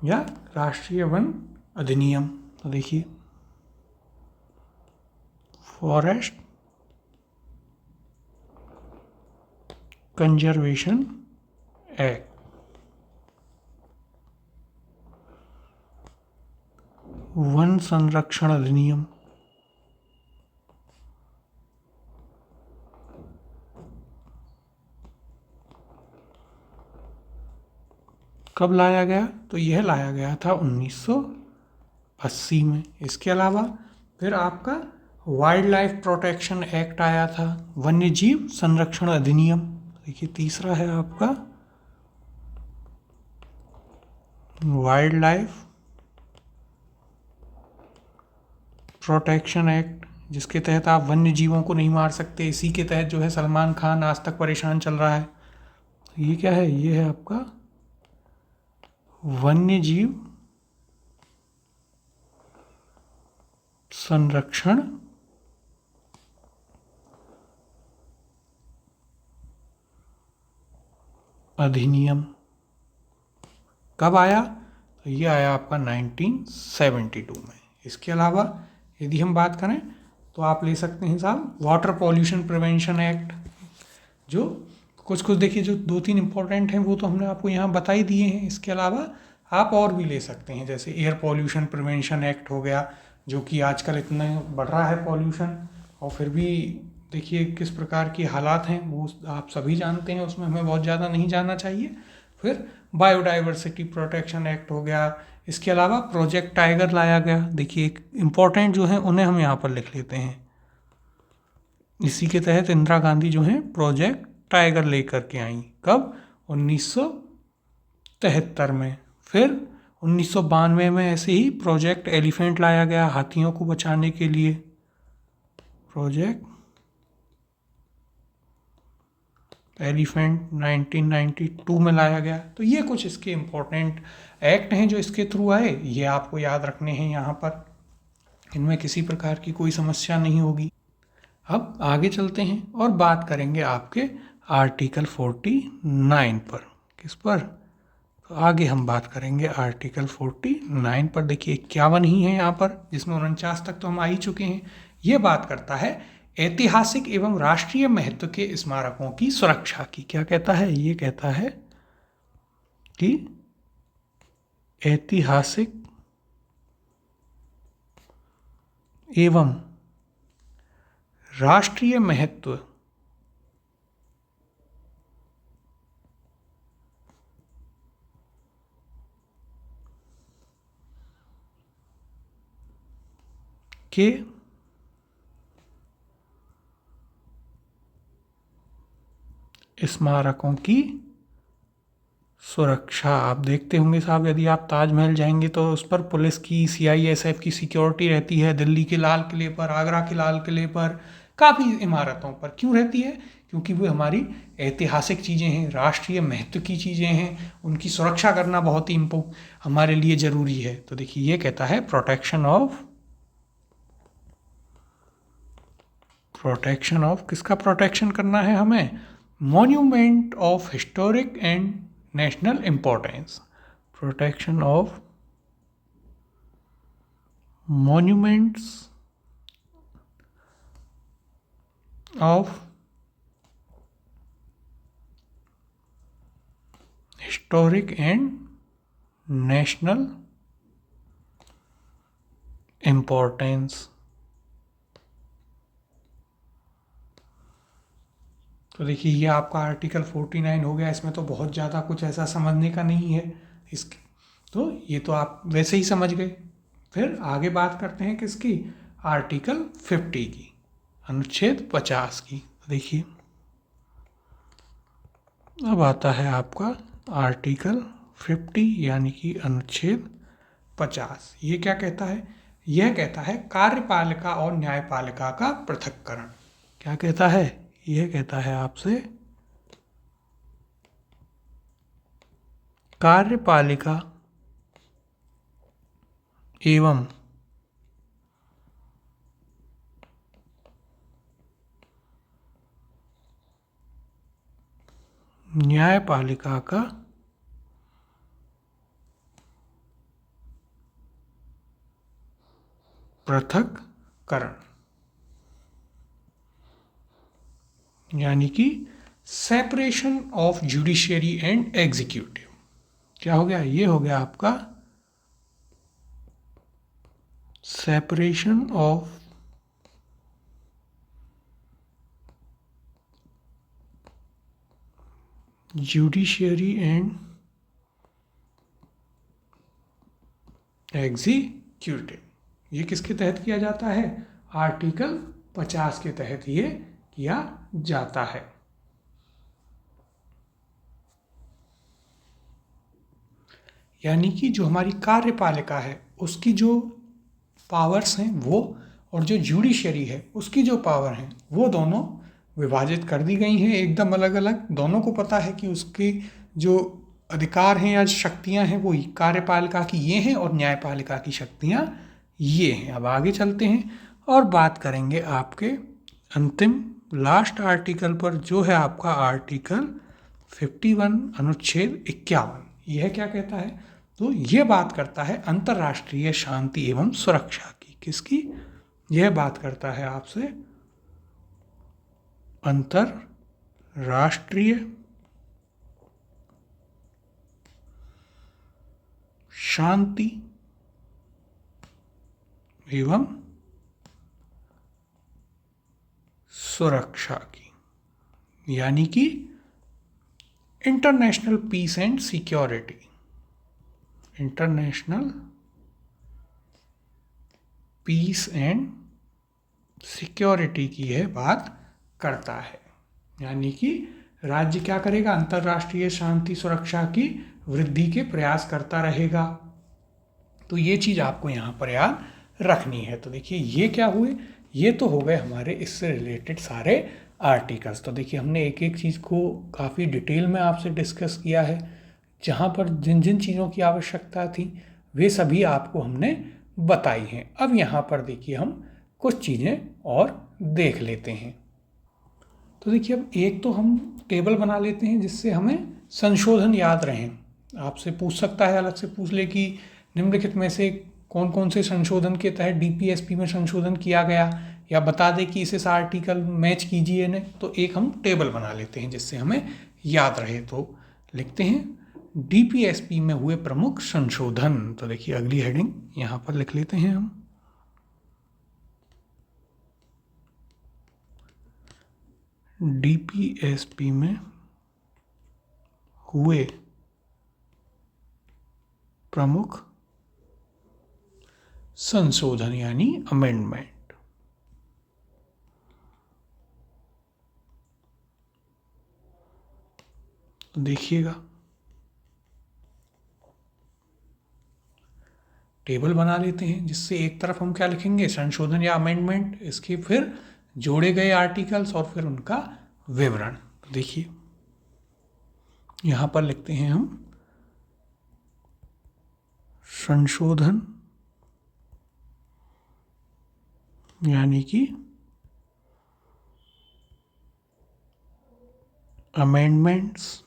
या राष्ट्रीय वन अधिनियम। तो देखिए फॉरेस्ट कंजर्वेशन एक्ट, वन संरक्षण अधिनियम। कब लाया गया? तो यह लाया गया था 1980 में। इसके अलावा फिर आपका वाइल्ड लाइफ प्रोटेक्शन एक्ट आया था, वन्य जीव संरक्षण अधिनियम। देखिए तीसरा है आपका वाइल्ड लाइफ प्रोटेक्शन एक्ट, जिसके तहत आप वन्य जीवों को नहीं मार सकते। इसी के तहत जो है सलमान खान आज तक परेशान चल रहा है। ये क्या है? ये है आपका वन्य जीव संरक्षण अधिनियम। कब आया? तो ये आया आपका 1972 में। इसके अलावा यदि हम बात करें तो आप ले सकते हैं साहब वाटर पॉल्यूशन प्रिवेंशन एक्ट। जो कुछ देखिए जो 2-3 इंपॉर्टेंट हैं वो तो हमने आपको यहाँ बता ही दिए हैं। इसके अलावा आप और भी ले सकते हैं, जैसे एयर पॉल्यूशन प्रिवेंशन एक्ट हो गया, जो कि आजकल इतना बढ़ रहा है पॉल्यूशन, और फिर भी देखिए किस प्रकार की हालात हैं वो आप सभी जानते हैं, उसमें हमें बहुत ज़्यादा नहीं जानना चाहिए। फिर बायोडाइवर्सिटी प्रोटेक्शन एक्ट हो गया। इसके अलावा प्रोजेक्ट टाइगर लाया गया। देखिए एक इम्पॉर्टेंट जो है उन्हें हम यहाँ पर लिख लेते हैं। इसी के तहत इंदिरा गांधी जो है प्रोजेक्ट टाइगर लेकर के आई। कब? 1973 में। फिर 1992 में ऐसे ही प्रोजेक्ट एलिफेंट लाया गया, हाथियों को बचाने के लिए। प्रोजेक्ट एलिफेंट 1992 में लाया गया। तो ये कुछ इसके इम्पोर्टेंट एक्ट हैं जो इसके थ्रू आए, ये आपको याद रखने हैं यहाँ पर। इनमें किसी प्रकार की कोई समस्या नहीं होगी। अब आगे चलते हैं और बात करेंगे आपके आर्टिकल 49 पर। किस पर? तो आगे हम बात करेंगे आर्टिकल 49 पर। देखिए 51 ही है यहाँ पर, जिसमें 49 तक तो हम आ ही चुके हैं। ये बात करता है ऐतिहासिक एवं राष्ट्रीय महत्व के स्मारकों की सुरक्षा की। क्या कहता है? ये कहता है कि ऐतिहासिक एवं राष्ट्रीय महत्व के स्मारकों की सुरक्षा। आप देखते होंगे साहब, यदि आप ताजमहल जाएंगे तो उस पर पुलिस की, सीआईएसएफ की सिक्योरिटी रहती है। दिल्ली के लाल किले पर, आगरा के लाल किले पर, काफ़ी इमारतों पर क्यों रहती है? क्योंकि वो हमारी ऐतिहासिक चीज़ें हैं, राष्ट्रीय महत्व की चीज़ें हैं, उनकी सुरक्षा करना बहुत ही हमारे लिए ज़रूरी है। तो देखिए ये कहता है प्रोटेक्शन ऑफ किसका प्रोटेक्शन करना है हमें? Monument of historic and national importance. Protection of monuments of historic and national importance. तो देखिए ये आपका आर्टिकल 49 हो गया। इसमें तो बहुत ज़्यादा कुछ ऐसा समझने का नहीं है इसकी, तो ये तो आप वैसे ही समझ गए। फिर आगे बात करते हैं किसकी? आर्टिकल 50 की, अनुच्छेद 50 की। देखिए अब आता है आपका आर्टिकल 50 यानी कि अनुच्छेद 50। ये क्या कहता है? यह कहता है कार्यपालिका और न्यायपालिका का पृथक्करण। क्या कहता है? यह कहता है आपसे कार्यपालिका एवं न्यायपालिका का पृथक्करण, यानी कि separation of judiciary and executive. क्या हो गया? ये हो गया आपका separation of judiciary and executive. ये किसके तहत किया जाता है? आर्टिकल 50 के तहत ये किया जाता है। यानी कि जो हमारी कार्यपालिका है उसकी जो पावर्स हैं वो, और जो जुडिशरी है उसकी जो पावर हैं वो दोनों विभाजित कर दी गई हैं, एकदम अलग अलग। दोनों को पता है कि उसकी जो अधिकार हैं या शक्तियां हैं वो कार्यपालिका की ये हैं और न्यायपालिका की शक्तियां ये हैं। अब आगे चलते हैं और बात करेंगे आपके अंतिम लास्ट आर्टिकल पर, जो है आपका आर्टिकल 51 अनुच्छेद 51। यह क्या कहता है? तो ये बात करता है अंतर्राष्ट्रीय शांति एवं सुरक्षा की। किसकी? यह बात करता है आपसे अंतर्राष्ट्रीय शांति एवं सुरक्षा की, यानी कि international peace and security. International peace and security की यह बात करता है। यानी कि राज्य क्या करेगा? अंतर्राष्ट्रीय शांति सुरक्षा की वृद्धि के प्रयास करता रहेगा। तो ये चीज़ आपको यहाँ पर याद रखनी है। तो देखिए ये क्या हुए? ये तो हो गए हमारे इससे रिलेटेड सारे आर्टिकल्स। तो देखिए हमने एक एक चीज़ को काफ़ी डिटेल में आपसे डिस्कस किया है। जहाँ पर जिन जिन चीज़ों की आवश्यकता थी वे सभी आपको हमने बताई हैं। अब यहाँ पर देखिए हम कुछ चीज़ें और देख लेते हैं। तो देखिए अब एक तो हम टेबल बना लेते हैं जिससे हमें संशोधन याद रहें। आपसे पूछ सकता है, अलग से पूछ ले कि निम्नलिखित में से कौन कौन से संशोधन के तहत डीपीएसपी में संशोधन किया गया, या बता दे कि इस आर्टिकल मैच कीजिए ने। तो एक हम टेबल बना लेते हैं जिससे हमें याद रहे। तो लिखते हैं डीपीएसपी में हुए प्रमुख संशोधन। तो देखिए अगली हेडिंग यहाँ पर लिख लेते हैं हम, डीपीएसपी में हुए प्रमुख संशोधन यानी अमेंडमेंट। तो देखिएगा, टेबल बना लेते हैं जिससे एक तरफ हम क्या लिखेंगे, संशोधन या अमेंडमेंट, इसके फिर जोड़े गए आर्टिकल्स और फिर उनका विवरण। तो देखिए यहां पर लिखते हैं हम संशोधन यानी कि अमेंडमेंट्स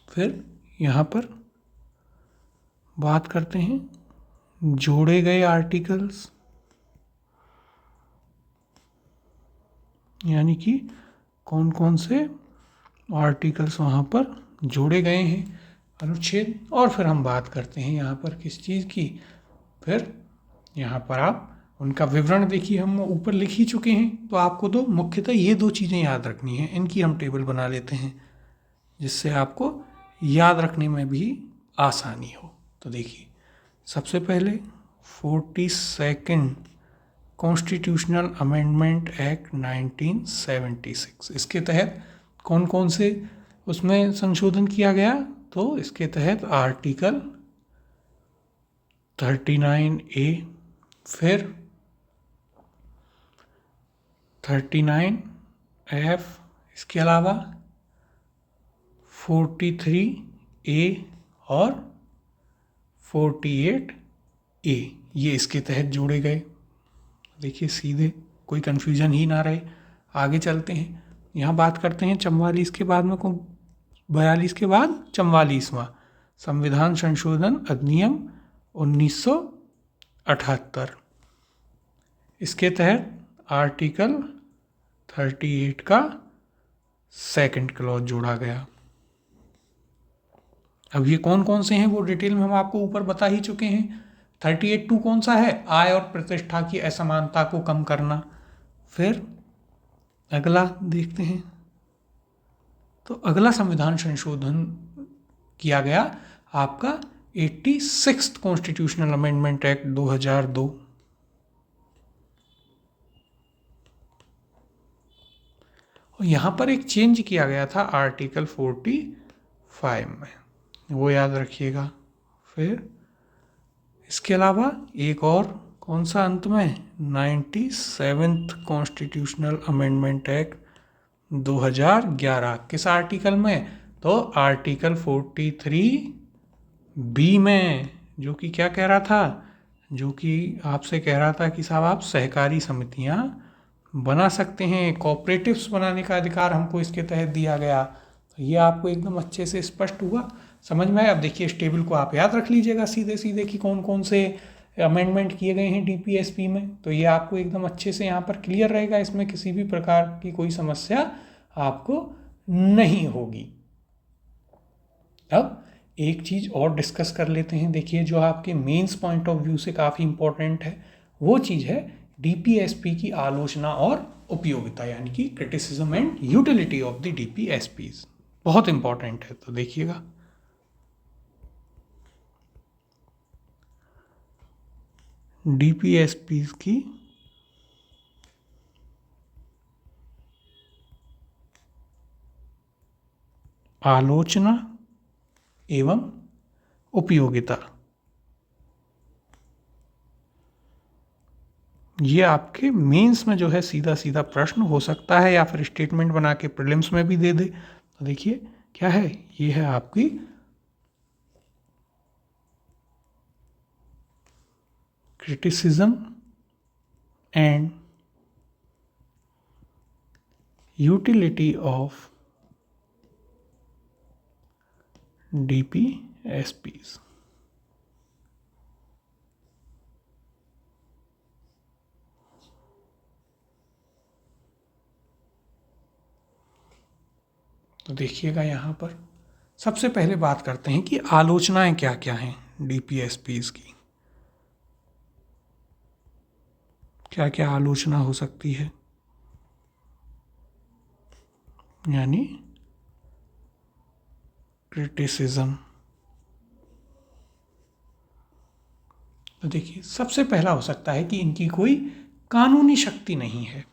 फिर यहाँ पर बात करते हैं जोड़े गए आर्टिकल्स, यानी कि कौन कौन से आर्टिकल्स वहाँ पर जोड़े गए हैं, अनुच्छेद। और फिर हम बात करते हैं यहाँ पर किस चीज़ की, फिर यहाँ पर आप उनका विवरण देखिए, हम ऊपर लिख ही चुके हैं। तो आपको तो मुख्यतः ये दो चीज़ें याद रखनी है, इनकी हम टेबल बना लेते हैं जिससे आपको याद रखने में भी आसानी हो। तो देखिए सबसे पहले 42nd कॉन्स्टिट्यूशनल अमेंडमेंट एक्ट 1976, इसके तहत कौन कौन से उसमें संशोधन किया गया, तो इसके तहत आर्टिकल 39A, फिर 39F, इसके अलावा 43A और 48A, ये इसके तहत जोड़े गए। देखिए सीधे कोई कन्फ्यूजन ही ना रहे। आगे चलते हैं, यहाँ बात करते हैं 44 के बाद में 42 के बाद 44वां संविधान संशोधन अधिनियम 1978, इसके तहत आर्टिकल 38 का सेकंड क्लॉज जोड़ा गया। अब ये कौन कौन से हैं वो डिटेल में हम आपको ऊपर बता ही चुके हैं। 38(2) कौन सा है, आय और प्रतिष्ठा की असमानता को कम करना। फिर अगला देखते हैं, तो अगला संविधान संशोधन किया गया आपका 86th कॉन्स्टिट्यूशनल अमेंडमेंट एक्ट 2002। और यहाँ पर एक चेंज किया गया था आर्टिकल 45 में, वो याद रखिएगा। फिर इसके अलावा एक और कौन सा अंत में, 97th कॉन्स्टिट्यूशनल अमेंडमेंट एक्ट 2011, किस आर्टिकल में, तो आर्टिकल 43B में, जो कि क्या कह रहा था, जो कि आपसे कह रहा था कि साहब आप सहकारी समितियां बना सकते हैं, कोऑपरेटिव्स बनाने का अधिकार हमको इसके तहत दिया गया। तो ये आपको एकदम अच्छे से स्पष्ट हुआ, समझ में आया। अब देखिए इस टेबल को आप याद रख लीजिएगा सीधे सीधे कि कौन कौन से अमेंडमेंट किए गए हैं डीपीएसपी में, तो ये आपको एकदम अच्छे से यहाँ पर क्लियर रहेगा, इसमें किसी भी प्रकार की कोई समस्या आपको नहीं होगी। अब एक चीज़ और डिस्कस कर लेते हैं, देखिए जो आपके मेंस पॉइंट ऑफ व्यू से काफ़ी इंपॉर्टेंट है, वो चीज़ है डीपीएसपी की आलोचना और उपयोगिता, यानी कि criticism and utility of the DPSPs, बहुत इंपॉर्टेंट है। तो देखिएगा डीपीएसपीज की आलोचना एवं उपयोगिता, ये आपके मेंस में जो है सीधा सीधा प्रश्न हो सकता है, या फिर स्टेटमेंट बना के प्रीलिम्स में भी दे दे। तो देखिए क्या है, ये है आपकी criticism and utility of DPSPs. तो देखिएगा यहाँ पर सबसे पहले बात करते हैं कि आलोचनाएं क्या क्या हैं डीपीएसपीज की। क्या क्या आलोचना हो सकती है, यानी क्रिटिसिज्म। तो देखिए, सबसे पहला हो सकता है कि इनकी कोई कानूनी शक्ति नहीं है,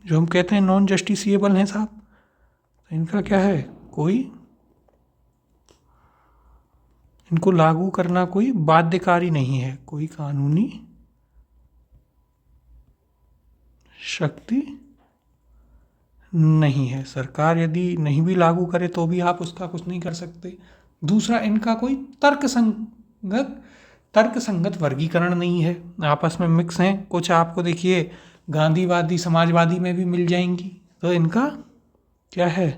जो हम कहते हैं नॉन जस्टिसिएबल हैं साहब। तो इनका क्या है, कोई इनको लागू करना कोई बाध्यकारी नहीं है, कोई कानूनी शक्ति नहीं है। सरकार यदि नहीं भी लागू करे तो भी आप उसका कुछ नहीं कर सकते। दूसरा, इनका कोई तर्क संगत वर्गीकरण नहीं है, आपस में मिक्स हैं। कुछ आपको देखिए गांधीवादी समाजवादी में भी मिल जाएंगी। तो इनका क्या है,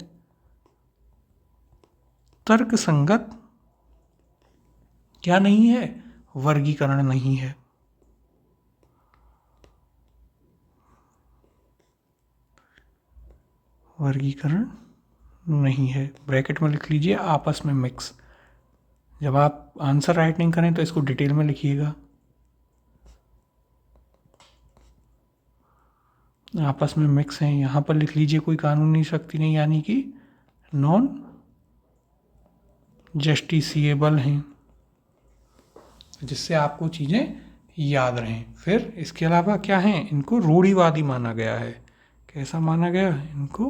तर्क संगत क्या नहीं है, वर्गीकरण नहीं है। वर्गीकरण नहीं है, ब्रैकेट में लिख लीजिए आपस में मिक्स। जब आप आंसर राइटिंग करें तो इसको डिटेल में लिखिएगा। आपस में मिक्स हैं, यहाँ पर लिख लीजिए कोई कानूनी शक्ति नहीं, यानी कि नॉन जस्टिसिएबल हैं, जिससे आपको चीज़ें याद रहें। फिर इसके अलावा क्या हैं, इनको रूढ़िवादी माना गया है। कैसा माना गया, इनको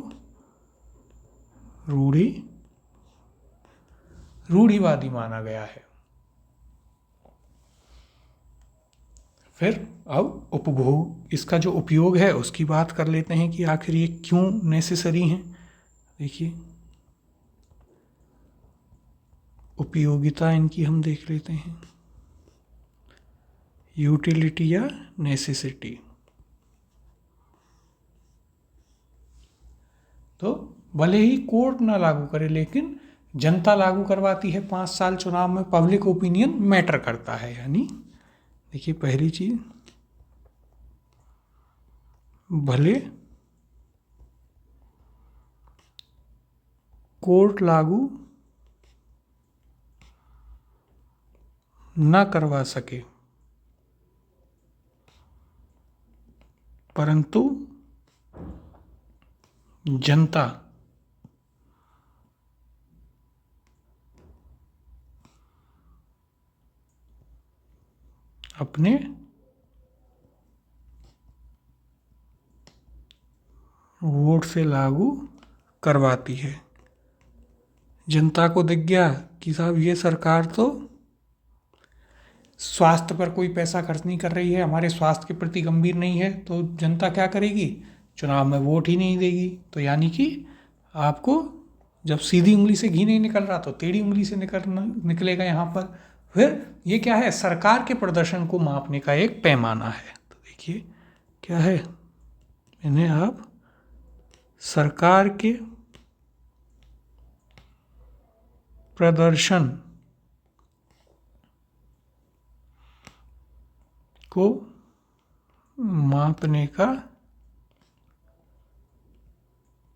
रूढ़िवादी माना गया है। फिर अब उपभोग, इसका जो उपयोग है उसकी बात कर लेते हैं कि आखिर ये क्यों नेसेसरी हैं। देखिए, उपयोगिता इनकी हम देख लेते हैं, यूटिलिटी या नेसेसिटी। तो भले ही कोर्ट ना लागू करे, लेकिन जनता लागू करवाती है। 5 साल चुनाव में पब्लिक ओपिनियन मैटर करता है। यानी देखिए, पहली चीज, भले कोर्ट लागू ना करवा सके, परंतु जनता अपने वोट से लागू करवाती है। जनता को दिख गया कि साहब ये सरकार तो स्वास्थ्य पर कोई पैसा खर्च नहीं कर रही है, हमारे स्वास्थ्य के प्रति गंभीर नहीं है, तो जनता क्या करेगी, चुनाव में वोट ही नहीं देगी। तो यानी कि आपको जब सीधी उंगली से घी नहीं निकल रहा तो टेढ़ी उंगली से निकलेगा यहाँ पर। फिर ये क्या है, सरकार के प्रदर्शन को मापने का एक पैमाना है। तो देखिए क्या है, इन्हें आप सरकार के प्रदर्शन को मापने का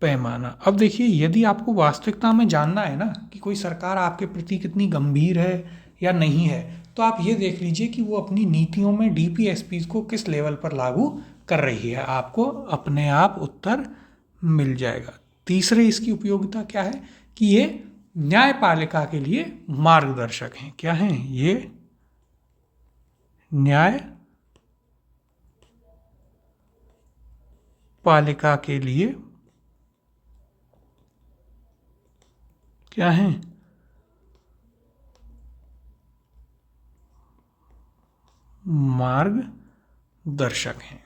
पैमाना। अब देखिए, यदि आपको वास्तविकता में जानना है ना कि कोई सरकार आपके प्रति कितनी गंभीर है या नहीं है, तो आप ये देख लीजिए कि वो अपनी नीतियों में डीपीएसपी को किस लेवल पर लागू कर रही है। आपको अपने आप उत्तर मिल जाएगा। तीसरे, इसकी उपयोगिता क्या है कि ये न्यायपालिका के लिए मार्गदर्शक हैं। क्या हैं ये, न्याय पालिका के लिए क्या है, मार्गदर्शक हैं।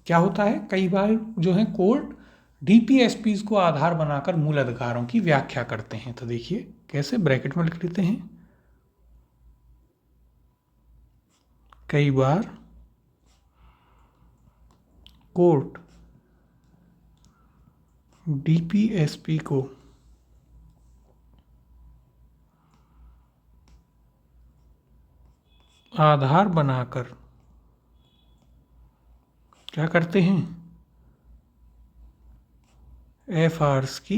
क्या होता है, कई बार जो है कोर्ट डीपीएसपीज को आधार बनाकर मूल अधिकारों की व्याख्या करते हैं। तो देखिए कैसे, ब्रैकेट में लिख लेते हैं, कई बार कोर्ट डीपीएसपी को आधार बनाकर क्या करते हैं, एफआर्स की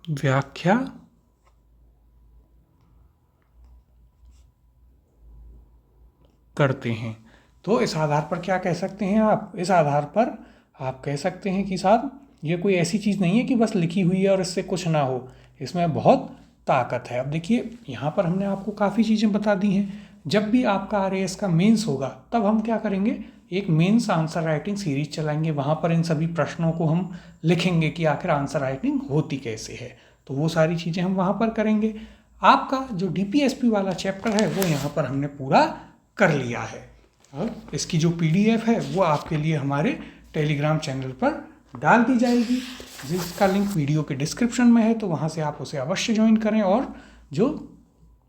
व्याख्या करते हैं। तो इस आधार पर क्या कह सकते हैं आप? इस आधार पर आप कह सकते हैं कि साहब ये कोई ऐसी चीज़ नहीं है कि बस लिखी हुई है और इससे कुछ ना हो, इसमें बहुत ताकत है। अब देखिए यहाँ पर हमने आपको काफ़ी चीज़ें बता दी हैं। जब भी आपका आरएएस का मेंस होगा तब हम क्या करेंगे, एक मेंस आंसर राइटिंग सीरीज चलाएंगे। वहाँ पर इन सभी प्रश्नों को हम लिखेंगे कि आखिर आंसर राइटिंग होती कैसे है। तो वो सारी चीज़ें हम वहाँ पर करेंगे। आपका जो डीपीएसपी वाला चैप्टर है वो यहाँ पर हमने पूरा कर लिया है और इसकी जो पीडीएफ है वो आपके लिए हमारे टेलीग्राम चैनल पर डाल दी जाएगी, जिसका लिंक वीडियो के डिस्क्रिप्शन में है। तो वहाँ से आप उसे अवश्य ज्वाइन करें और जो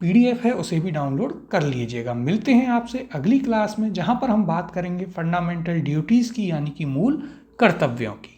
पीडीएफ है उसे भी डाउनलोड कर लीजिएगा। मिलते हैं आपसे अगली क्लास में, जहाँ पर हम बात करेंगे फंडामेंटल ड्यूटीज़ की, यानी कि मूल कर्तव्यों की।